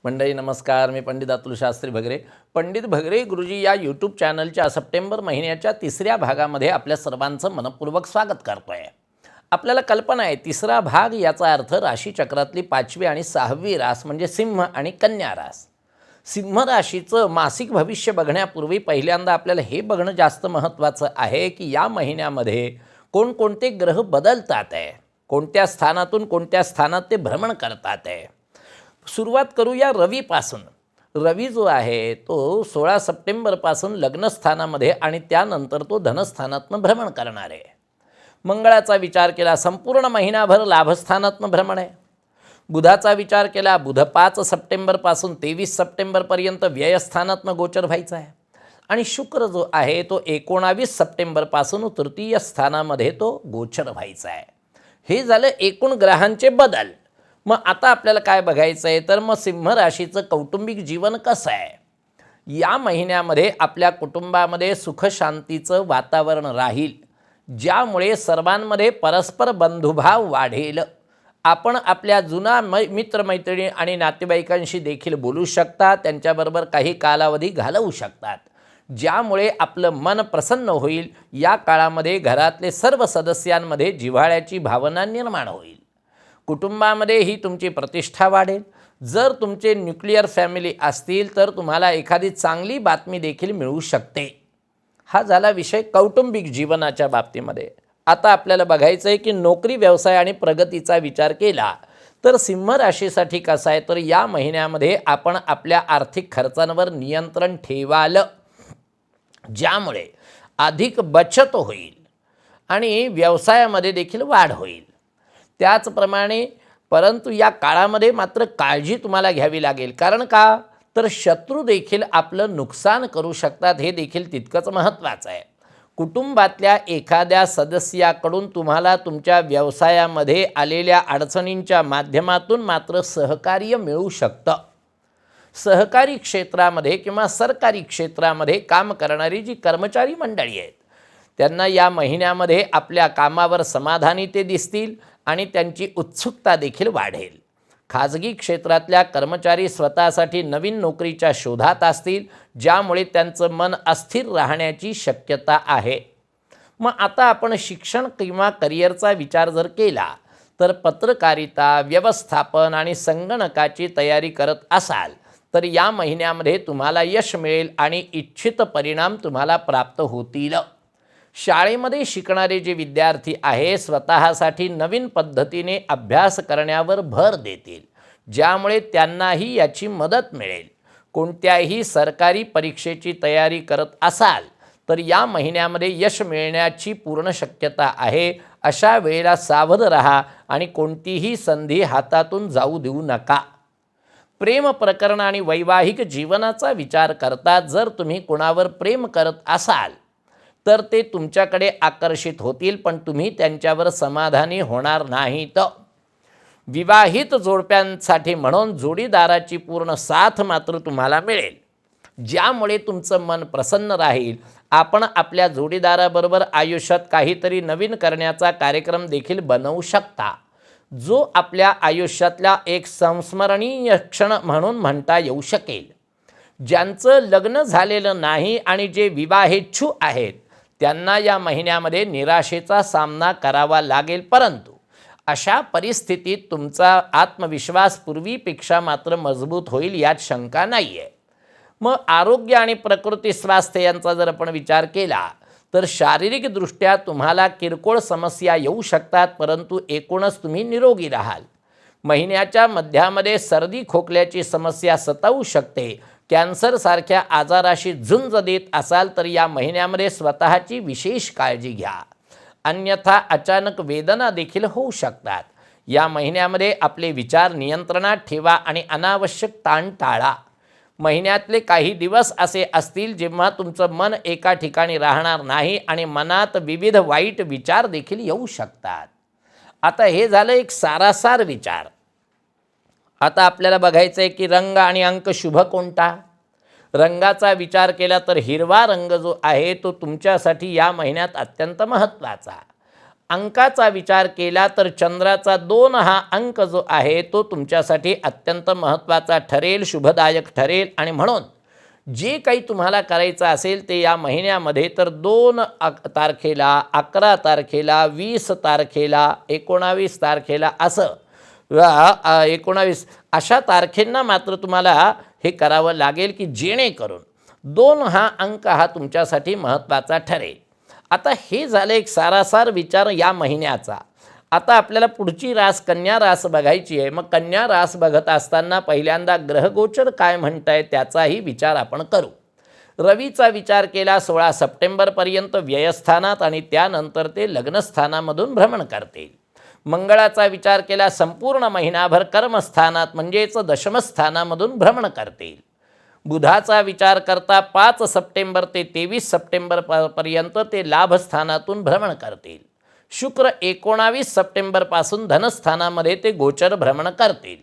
मंडळी नमस्कार. मी पंडित अतुल शास्त्री भगरे. पंडित भगरे गुरुजी या यूट्यूब चॅनलच्या सप्टेंबर महिन्याच्या तिसऱ्या भागामध्ये आपल्या सर्वांचं मनपूर्वक स्वागत करतो आहे. आपल्याला कल्पना आहे तिसरा भाग याचा अर्थ राशीचक्रातली 5वी आणि 6वी रास म्हणजे सिंह आणि कन्या रास. सिंह राशीचं मासिक भविष्य बघण्यापूर्वी पहिल्यांदा आपल्याला हे बघणं जास्त महत्त्वाचं आहे की या महिन्यामध्ये कोणकोणते ग्रह बदलतात आहे, कोणत्या स्थानातून कोणत्या स्थानात ते भ्रमण करतात आहे. सुरुवात करूया रवीपासून. रवी जो आहे तो 16 सप्टेंबरपासून लग्नस्थानामध्ये आणि त्यानंतर तो धनस्थानातनं भ्रमण करणार आहे. मंगळाचा विचार केला संपूर्ण महिनाभर लाभस्थानातनं भ्रमण आहे. बुधाचा विचार केला बुध 5 सप्टेंबरपासून 23 सप्टेंबरपर्यंत व्ययस्थानातनं गोचर व्हायचा आहे. आणि शुक्र जो आहे तो 19 सप्टेंबरपासून तृतीय स्थानामध्ये तो गोचर व्हायचा आहे. हे झालं एकूण ग्रहांचे बदल. मग आता आपल्याला काय बघायचं आहे तर मग सिंह राशीचं कौटुंबिक जीवन कसं आहे. या महिन्यामध्ये आपल्या कुटुंबामध्ये सुखशांतीचं वातावरण राहील, ज्यामुळे सर्वांमध्ये परस्पर बंधुभाव वाढेल. आपण आपल्या जुना मित्रमैत्रिणी आणि नातेवाईकांशी देखील बोलू शकता, त्यांच्याबरोबर काही कालावधी घालवू शकतात, ज्यामुळे आपलं मन प्रसन्न होईल. या काळामध्ये घरातले सर्व सदस्यांमध्ये जिव्हाळ्याची भावना निर्माण होईल. कुटुंबामध्ये ही तुमची प्रतिष्ठा वाढेल. जर तुमचे न्यूक्लिअर फॅमिली असतील तर तुम्हाला एखादी चांगली बातमी देखील मिळू शकते. हा झाला विषय कौटुंबिक जीवनाच्या बाबतीमध्ये. आता आपल्याला बघायचं आहे की नोकरी व्यवसाय आणि प्रगतीचा विचार केला तर सिंह राशीसाठी कसं आहे तर या महिन्यामध्ये आपण आपल्या आर्थिक खर्चांवर नियंत्रण ठेवाल, ज्यामुळे अधिक बचत होईल आणि व्यवसायामध्ये देखील वाढ होईल. त्याचप्रमाणे परंतु या काळामध्ये मात्र काळजी तुम्हाला घ्यावी लागेल. कारण का तर शत्रू देखील आपलं नुकसान करू शकतात, हे देखील तितकंच महत्त्वाचं आहे. कुटुंबातल्या एखाद्या सदस्याकडून तुम्हाला तुमच्या व्यवसायामध्ये आलेल्या अडचणींच्या माध्यमातून मात्र सहकार्य मिळू शकतं. सहकारी क्षेत्रामध्ये किंवा सरकारी क्षेत्रामध्ये काम करणारी जी कर्मचारी मंडळी आहेत त्यांना या महिन्यामध्ये आपल्या कामावर समाधानी ते दिसतील आणि त्यांची उत्सुकता देखील वाढेल. खाजगी क्षेत्रातल्या कर्मचारी स्वतःसाठी नवीन नोकरीच्या शोधात असतील, ज्यामुळे त्यांचं मन अस्थिर राहण्याची शक्यता आहे. मग आता आपण शिक्षण किंवा करिअरचा विचार जर केला तर पत्रकारिता, व्यवस्थापन आणि संगणकाची तयारी करत असाल तर या महिन्यामध्ये तुम्हाला यश मिळेल आणि इच्छित परिणाम तुम्हाला प्राप्त होतील. शाळेमध्ये शिकणारे जे विद्यार्थी आहे स्वतःसाठी नवीन पद्धतीने अभ्यास करण्यावर भर देतील, ज्यामुळे त्यांनाही याची मदत मिळेल. कोणत्याही सरकारी परीक्षेची तयारी करत असाल तर या महिन्यामध्ये यश मिळण्याची पूर्ण शक्यता आहे. अशा वेळेला सावध राहा आणि कोणतीही संधी हातातून जाऊ देऊ नका. प्रेम प्रकरण आणि वैवाहिक जीवनाचा विचार करता जर तुम्ही कोणावर प्रेम करत असाल तर ते तुमच्याकडे आकर्षित होतील, पण तुम्ही त्यांच्यावर समाधानी होणार नाहीत. विवाहित जोडप्यांसाठी म्हणून जोडीदाराची पूर्ण साथ मात्र तुम्हाला मिळेल, ज्यामुळे तुमचं मन प्रसन्न राहील. आपण आपल्या जोडीदाराबरोबर आयुष्यात काहीतरी नवीन करण्याचा कार्यक्रम देखील बनवू शकता, जो आपल्या आयुष्यातला एक संस्मरणीय क्षण म्हणून म्हणता येऊ शकेल. ज्यांचं लग्न झालेलं नाही आणि जे विवाहेच्छू आहेत त्यांना या महिन्यामध्ये निराशेचा सामना करावा लागेल, परंतु अशा परिस्थितीत तुमचा आत्मविश्वास पूर्वीपेक्षा मात्र मजबूत होईल, यात शंका नाही आहे. मग आरोग्य आणि प्रकृती स्वास्थ्य यांचा जर आपण विचार केला तर शारीरिकदृष्ट्या तुम्हाला किरकोळ समस्या येऊ शकतात, परंतु एकूणच तुम्ही निरोगी राहाल. महिन्याच्या मध्यामध्ये सर्दी खोकल्याची समस्या सतावू शकते. कॅन्सरसारख्या आजाराशी झुंज देत असाल तर या महिन्यामध्ये स्वतःची विशेष काळजी घ्या, अन्यथा अचानक वेदना देखील होऊ शकतात. या महिन्यामध्ये आपले विचार नियंत्रणात ठेवा आणि अनावश्यक ताण टाळा. महिन्यातले काही दिवस असे असतील जेव्हा तुमचं मन एका ठिकाणी राहणार नाही आणि मनात विविध वाईट विचार देखील येऊ शकतात. आता हे झालं एक सारासार विचार. आता आपल्याला बघायचं आहे की रंग आणि अंक शुभ कोणता. रंगाचा विचार केला तर हिरवा रंग जो आहे तो तुमच्यासाठी या महिन्यात अत्यंत महत्त्वाचा. अंकाचा विचार केला तर चंद्राचा 2 हा अंक जो आहे तो तुमच्यासाठी अत्यंत महत्त्वाचा ठरेल, शुभदायक ठरेल. आणि म्हणून जे काही तुम्हाला करायचं असेल ते या महिन्यामध्ये तर 2 तारखेला, 11 तारखेला, 20 तारखेला, 19 तारखेला असं 19 अशा तारखेंना मात्र तुम्हाला हे करावं लागेल की जेणेकरून 2 हा अंक हा तुमच्यासाठी महत्त्वाचा ठरेल. आता हे झालं एक सारासार विचार या महिन्याचा. आता आपल्याला पुढची रास कन्या रास बघायची आहे. मग कन्या रास बघत असताना पहिल्यांदा ग्रहगोचर काय म्हणताय त्याचाही विचार आपण करू. रवीचा विचार केला 16 सप्टेंबरपर्यंत व्ययस्थानात आणि त्यानंतर ते लग्नस्थानामधून भ्रमण करतील. मंगळाचा विचार केला संपूर्ण महिनाभर कर्मस्थानात म्हणजेच दशमस्थानामधून भ्रमण करतील. बुधाचा विचार करता 5 सप्टेंबर ते 23 सप्टेंबरपर्यंत ते लाभस्थानातून भ्रमण करतील. शुक्र 19 सप्टेंबरपासून धनस्थानामध्ये ते गोचर भ्रमण करतील.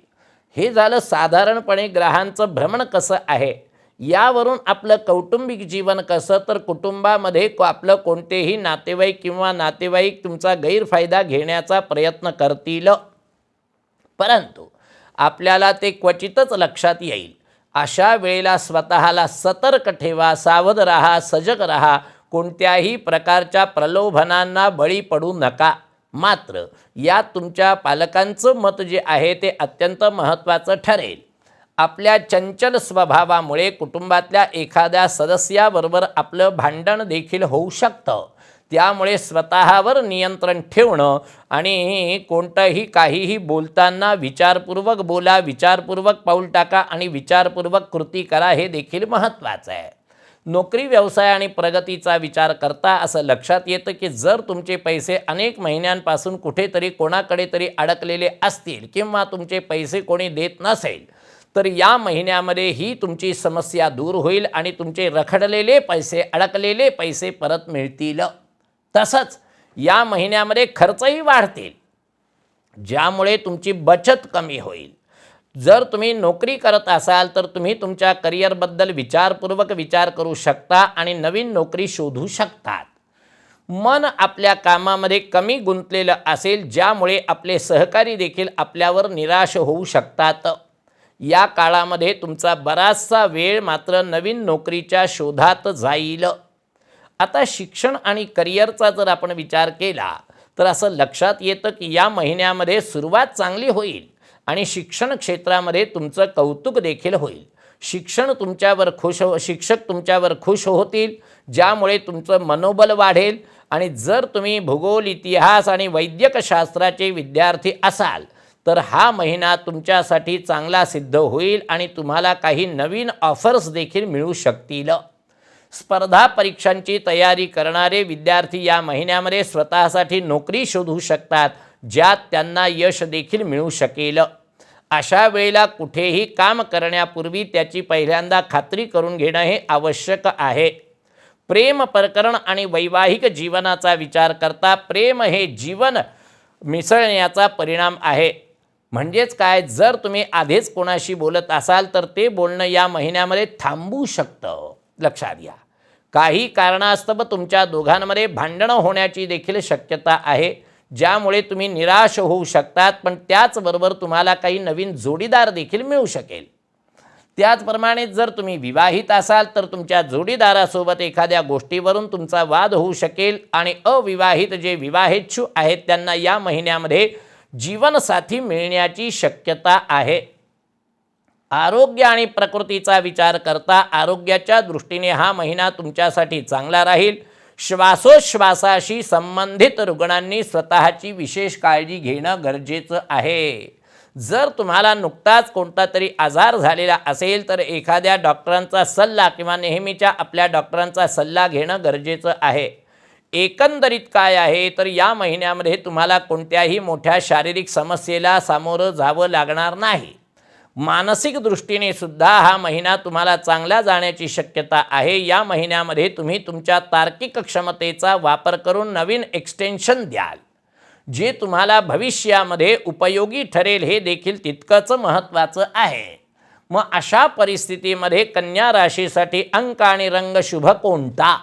हे झालं साधारणपणे ग्रहांचं भ्रमण कसं आहे. यावरून आपलं कौटुंबिक जीवन कसं, तर कुटुंबामध्ये आपलं कोणतेही नातेवाईक किंवा नातेवाईक तुमचा गैरफायदा घेण्याचा प्रयत्न करतील, परंतु आपल्याला ते क्वचितच लक्षात येईल. अशा वेळेला स्वतःला सतर्क ठेवा, सावध राहा, सजग राहा, कोणत्याही प्रकारच्या प्रलोभनांना बळी पडू नका. मात्र यात तुमच्या पालकांचं मत जे आहे ते अत्यंत महत्त्वाचं ठरेल. आपल्या चंचल स्वभावामुळे कुटुंबातल्या एखाद्या सदस्याबरोबर आपलं भांडण देखील होऊ शकतं. त्यामुळे स्वतःवर नियंत्रण ठेवणं आणि कोणतंही काहीही बोलताना विचारपूर्वक बोला, विचारपूर्वक पाऊल टाका आणि विचारपूर्वक कृती करा, हे देखील महत्त्वाचं आहे. नोकरी, व्यवसाय आणि प्रगतीचा विचार करता असं लक्षात येतं की जर तुमचे पैसे अनेक महिन्यांपासून कुठेतरी कोणाकडे तरी अडकलेले असतील किंवा तुमचे पैसे कोणी देत नसेल तर या महिन्यामध्ये ही तुमची समस्या दूर होईल आणि तुमचे रखडलेले पैसे, अडकलेले पैसे परत मिळतील. तसंच या महिन्यामध्ये खर्चही वाढतील, ज्यामुळे तुमची बचत कमी होईल. जर तुम्ही नोकरी करत असाल तर तुम्ही तुमच्या करिअरबद्दल विचारपूर्वक विचार करू शकता आणि नवीन नोकरी शोधू शकतात. मन आपल्या कामामध्ये कमी गुंतलेलं असेल, ज्यामुळे आपले सहकारी देखील आपल्यावर निराश होऊ शकतात. या काळामध्ये तुमचा बराचसा वेळ मात्र नवीन नोकरीच्या शोधात जाईल. आता शिक्षण आणि करिअरचा जर आपण विचार केला तर असं लक्षात येतं की या महिन्यामध्ये सुरुवात चांगली होईल आणि शिक्षण क्षेत्रामध्ये तुमचं कौतुक देखील होईल. शिक्षक तुमच्यावर खुश होतील, ज्यामुळे तुमचं मनोबल वाढेल. आणि जर तुम्ही भूगोल, इतिहास आणि वैद्यकशास्त्राचे विद्यार्थी असाल तर हा महिना तुमच्यासाठी चांगला सिद्ध होईल आणि तुम्हाला काही नवीन ऑफर्स देखील मिळू शकतील. स्पर्धा परीक्षांची तयारी करणारे विद्यार्थी या महिन्यामध्ये स्वतःसाठी नोकरी शोधू शकतात, ज्यात त्यांना यश देखील मिळू शकेल. अशा वेळेला कुठेही काम करण्यापूर्वी त्याची पहिल्यांदा खात्री करून घेणं हे आवश्यक आहे. प्रेम प्रकरण आणि वैवाहिक जीवनाचा विचार करता प्रेम हे जीवन मिसळण्याचा परिणाम आहे. म्हणजेच काय, जर तुम्ही आधीच कोणाशी बोलत असाल तर ते बोलणं या महिन्यामध्ये थांबू शकतं. लक्षात घ्या, काही कारणास्तव तुमच्या दोघांमध्ये भांडणं होण्याची देखील शक्यता आहे, ज्यामुळे तुम्ही निराश होऊ शकतात. पण त्याचबरोबर तुम्हाला काही नवीन जोडीदार देखील मिळू शकेल. त्याचप्रमाणे जर तुम्ही विवाहित असाल तर तुमच्या जोडीदारासोबत एखाद्या गोष्टीवरून तुमचा वाद होऊ शकेल. आणि अविवाहित जे विवाहेच्छू आहेत त्यांना या महिन्यामध्ये जीवनसाथी मिळण्याची शक्यता आहे. आरोग्य आणि प्रकृतीचा विचार करता आरोग्याच्या दृष्टीने हा महिना तुमच्यासाठी चांगला राहील. श्वासोच्छ्वासाशी संबंधित रुग्णांनी स्वतःची विशेष काळजी घेणं गरजेचं आहे. जर तुम्हाला नुकताच कोणता तरी आजार झालेला असेल तर एखाद्या डॉक्टरांचा सल्ला किंवा नेहमीच्या आपल्या डॉक्टरांचा सल्ला घेणं गरजेचं आहे. एकंदरीत काय आहे तर या महिन्यामध्ये तुम्हाला कोणत्याही मोठ्या शारीरिक समस्येला सामोरं जावं लागणार नाही. मानसिक दृष्टीने सुद्धा हा महिना तुम्हाला चांगला जाण्याची शक्यता आहे. या महिन्यामध्ये तुम्ही तुमच्या तार्किक क्षमतेचा वापर करून नवीन एक्सटेन्शन द्याल, जे तुम्हाला भविष्यामध्ये उपयोगी ठरेल, हे देखील तितकंच महत्त्वाचं आहे. मग अशा परिस्थितीमध्ये कन्या राशीसाठी अंक आणि रंग शुभ कोणता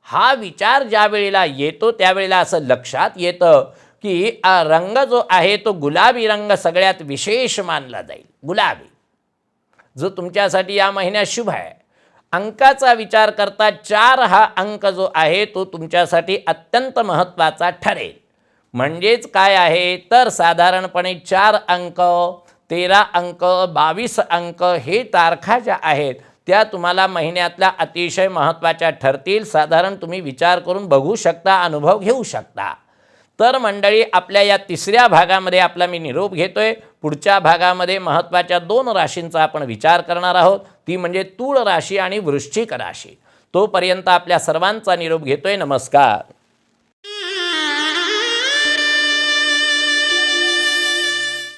हा विचार ज्या वेळेला येतो त्यावेळेला असं लक्षात येतं की रंग जो आहे तो गुलाबी रंग सगळ्यात विशेष मानला जाईल. गुलाबी जो तुमच्यासाठी या महिन्यात शुभ आहे. अंकाचा विचार करता 4 हा अंक जो आहे तो तुमच्यासाठी अत्यंत महत्त्वाचा ठरेल. म्हणजेच काय आहे तर साधारणपणे 4 अंक, 13 अंक, 22 अंक हे तारखा ज्या आहेत त्या तुम्हाला महिन्यातल्या अतिशय महत्त्वाच्या ठरतील. साधारण तुम्ही विचार करून बघू शकता, अनुभव घेऊ शकता. तर मंडळी, आपल्या या तिसऱ्या भागामध्ये आपला मी निरोप घेतोय. पुढच्या भागामध्ये महत्त्वाच्या 2 राशींचा आपण विचार करणार आहोत, ती म्हणजे तूळ राशी आणि वृश्चिक राशी. तोपर्यंत आपल्या सर्वांचा निरोप घेतोय. नमस्कार.